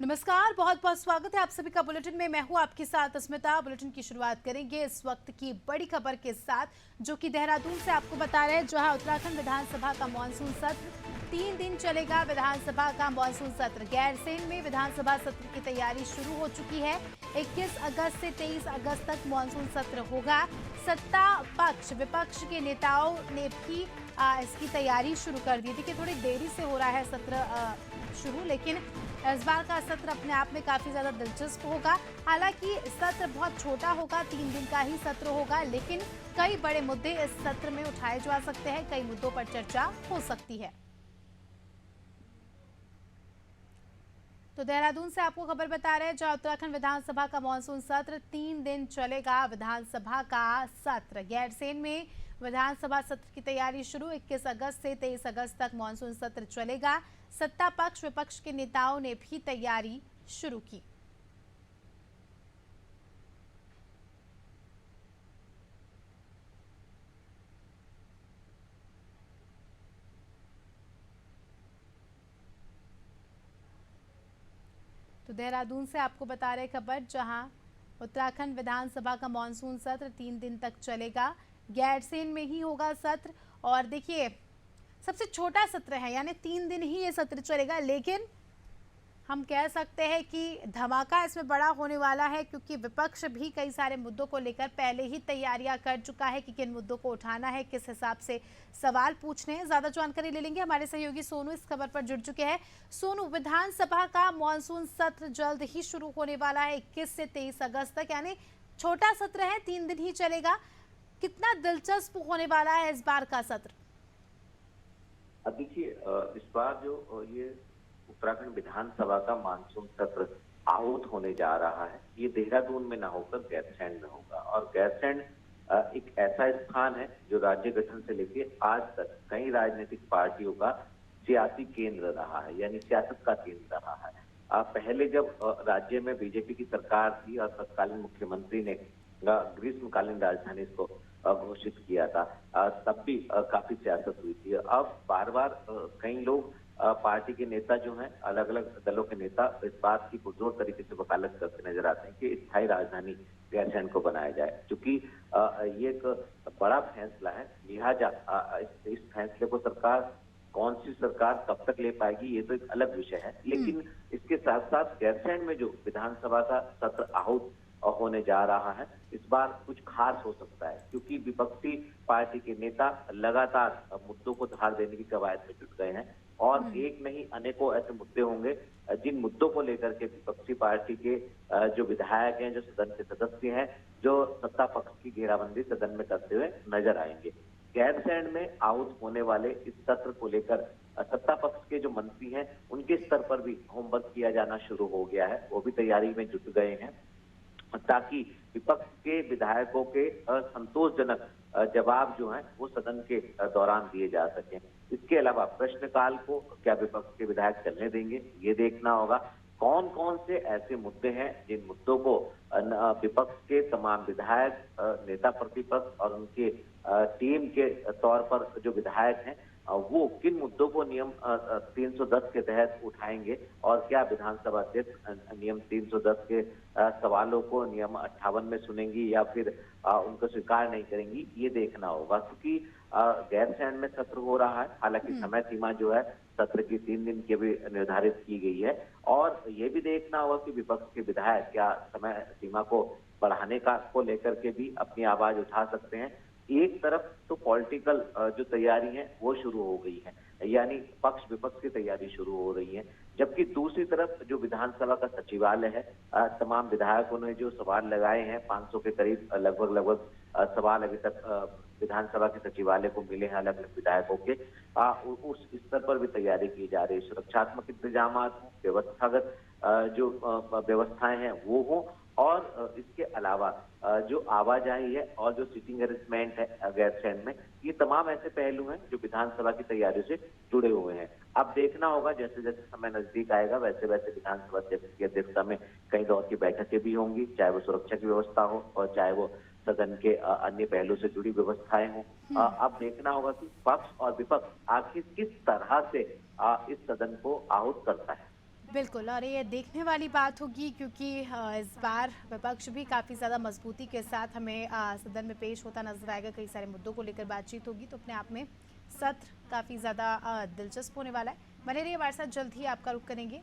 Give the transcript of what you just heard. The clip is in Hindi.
नमस्कार, बहुत बहुत स्वागत है आप सभी का बुलेटिन में। मैं हूं आपके साथ अस्मिता। बुलेटिन की शुरुआत करेंगे इस वक्त की बड़ी खबर के साथ, जो कि देहरादून से आपको बता रहे हैं, जहां उत्तराखंड विधानसभा का मानसून सत्र 3 दिन चलेगा। विधानसभा का मानसून सत्र गैरसैंण में विधानसभा सत्र की तैयारी शुरू हो चुकी है। 21 अगस्त से 23 अगस्त तक मानसून सत्र होगा। सत्ता पक्ष विपक्ष के नेताओं ने भी इसकी तैयारी शुरू कर दी थी कि थोड़ी देरी से हो रहा है सत्र शुरू, लेकिन इस बार का सत्र अपने आप में काफी ज्यादा दिलचस्प होगा। हालांकि सत्र बहुत छोटा होगा, 3 दिन का ही सत्र होगा, लेकिन कई बड़े मुद्दे इस सत्र में उठाए जा सकते हैं। कई मुद्दों पर चर्चा हो सकती है। तो देहरादून से आपको खबर बता रहे हैं, जहां उत्तराखंड विधानसभा का मानसून सत्र 3 दिन चलेगा। विधानसभा का सत्र गैरसैंण में विधानसभा सत्र की तैयारी शुरू। 21 अगस्त से 23 अगस्त तक मानसून सत्र चलेगा। सत्ता पक्ष विपक्ष के नेताओं ने भी तैयारी शुरू की। तो देहरादून से आपको बता रहे खबर, जहां उत्तराखंड विधानसभा का मानसून सत्र 3 दिन तक चलेगा। गैरसैंण में ही होगा सत्र। और देखिए, सबसे छोटा सत्र है, यानी 3 दिन ही ये सत्र चलेगा, लेकिन हम कह सकते हैं कि धमाका इसमें बड़ा होने वाला है, क्योंकि विपक्ष भी कई सारे मुद्दों को लेकर पहले ही तैयारियां कर चुका है कि किन मुद्दों को उठाना है, किस हिसाब से सवाल पूछने हैं। ज्यादा जानकारी ले लेंगे, हमारे सहयोगी सोनू इस खबर पर जुड़ चुके हैं। सोनू, विधानसभा का मानसून सत्र जल्द ही शुरू होने वाला है 21 से 23 अगस्त तक, यानी छोटा सत्र है, 3 दिन ही चलेगा। कितना दिलचस्प होने वाला है इस बार का सत्र? अब देखिए, इस बार जो ये उत्तराखंड विधानसभा का मानसून सत्र आहूत होने जा रहा है, ये देहरादून में ना होकर गैरसैंण में होगा। और गैरसैंण एक ऐसा स्थान है जो राज्य गठन से लेकर आज तक कई राजनीतिक पार्टियों का सियासी केंद्र रहा है, यानी सियासत का केंद्र रहा है। पहले जब राज्य में बीजेपी की सरकार थी और तत्कालीन मुख्यमंत्री ने ग्रीष्मकालीन राजधानी इसको घोषित किया था, तब भी काफी सियासत हुई थी। अब बार बार कई लोग पार्टी के नेता जो हैं, अलग अलग दलों के नेता इस बात की पुरजोर तरीके से वकालत करते नजर आते हैं कि स्थायी राजधानी गैरसैंण को बनाया जाए। क्योंकि ये एक बड़ा फैसला है, लिहाजा इस फैसले को सरकार, कौन सी सरकार कब तक ले पाएगी, ये तो एक अलग विषय है। लेकिन इसके साथ साथ गैरसैंण में जो विधानसभा का सत्र आहूत होने जा रहा है, इस बार कुछ खास हो सकता है, क्योंकि विपक्षी पार्टी के नेता लगातार मुद्दों को धार देने की कवायद में जुट गए हैं। और एक नहीं, अनेकों ऐसे मुद्दे होंगे जिन मुद्दों को लेकर के विपक्षी पार्टी के जो विधायक हैं, जो सदन के सदस्य हैं, जो सत्ता पक्ष की घेराबंदी सदन में करते हुए नजर आएंगे। गैरसैंण में आहूत होने वाले इस सत्र को लेकर सत्ता पक्ष के जो मंत्री हैं, उनके स्तर पर भी होमवर्क किया जाना शुरू हो गया है। वो भी तैयारी में जुट गए हैं, ताकि विपक्ष के विधायकों के असंतोषजनक जवाब जो हैं वो सदन के दौरान दिए जा सकें। इसके अलावा प्रश्नकाल को क्या विपक्ष के विधायक चलने देंगे, ये देखना होगा। कौन कौन से ऐसे मुद्दे हैं जिन मुद्दों को विपक्ष के तमाम विधायक, नेता प्रतिपक्ष और उनके टीम के तौर पर जो विधायक हैं, वो किन मुद्दों को नियम 310 के तहत उठाएंगे, और क्या विधानसभा अध्यक्ष नियम 310 के सवालों को नियम 58 में सुनेंगी या फिर उनको स्वीकार नहीं करेंगी, ये देखना होगा। क्योंकि गैरसैंण में सत्र हो रहा है, हालांकि समय सीमा जो है सत्र की 3 दिन की भी निर्धारित की गई है। और ये भी देखना होगा कि विपक्ष के विधायक क्या समय सीमा को बढ़ाने का को लेकर के भी अपनी आवाज उठा सकते हैं। एक तरफ तो पॉलिटिकल जो तैयारी है वो शुरू हो गई है, यानी पक्ष विपक्ष की तैयारी शुरू हो रही है, जबकि दूसरी तरफ जो विधानसभा का सचिवालय है, तमाम विधायकों ने जो सवाल लगाए हैं, 500 के करीब लगभग सवाल अभी तक विधानसभा के सचिवालय को मिले हैं अलग अलग विधायकों के, उस स्तर पर भी तैयारी की जा रही है। सुरक्षात्मक इंतजाम, व्यवस्थागत जो व्यवस्थाएं हैं वो हो, और इसके अलावा जो आवाजाही है और जो सीटिंग अरेंजमेंट है गैरसैंण में, ये तमाम ऐसे पहलू हैं जो विधानसभा की तैयारी से जुड़े हुए हैं। अब देखना होगा, जैसे जैसे समय नजदीक आएगा वैसे वैसे विधानसभा अध्यक्ष की अध्यक्षता में कई दौर की बैठकें भी होंगी, चाहे वो सुरक्षा की व्यवस्था हो और चाहे वो सदन के अन्य पहलू से जुड़ी व्यवस्थाएं हों। अब देखना होगा कि पक्ष और विपक्ष आखिर किस तरह से इस सदन को आहूत करता है। बिल्कुल, और ये देखने वाली बात होगी क्योंकि इस बार विपक्ष भी काफ़ी ज़्यादा मजबूती के साथ हमें सदन में पेश होता नजर आएगा। कई सारे मुद्दों को लेकर बातचीत होगी, तो अपने आप में सत्र काफ़ी ज़्यादा दिलचस्प होने वाला है। बने रहिए हमारे साथ, जल्द ही आपका रुख करेंगे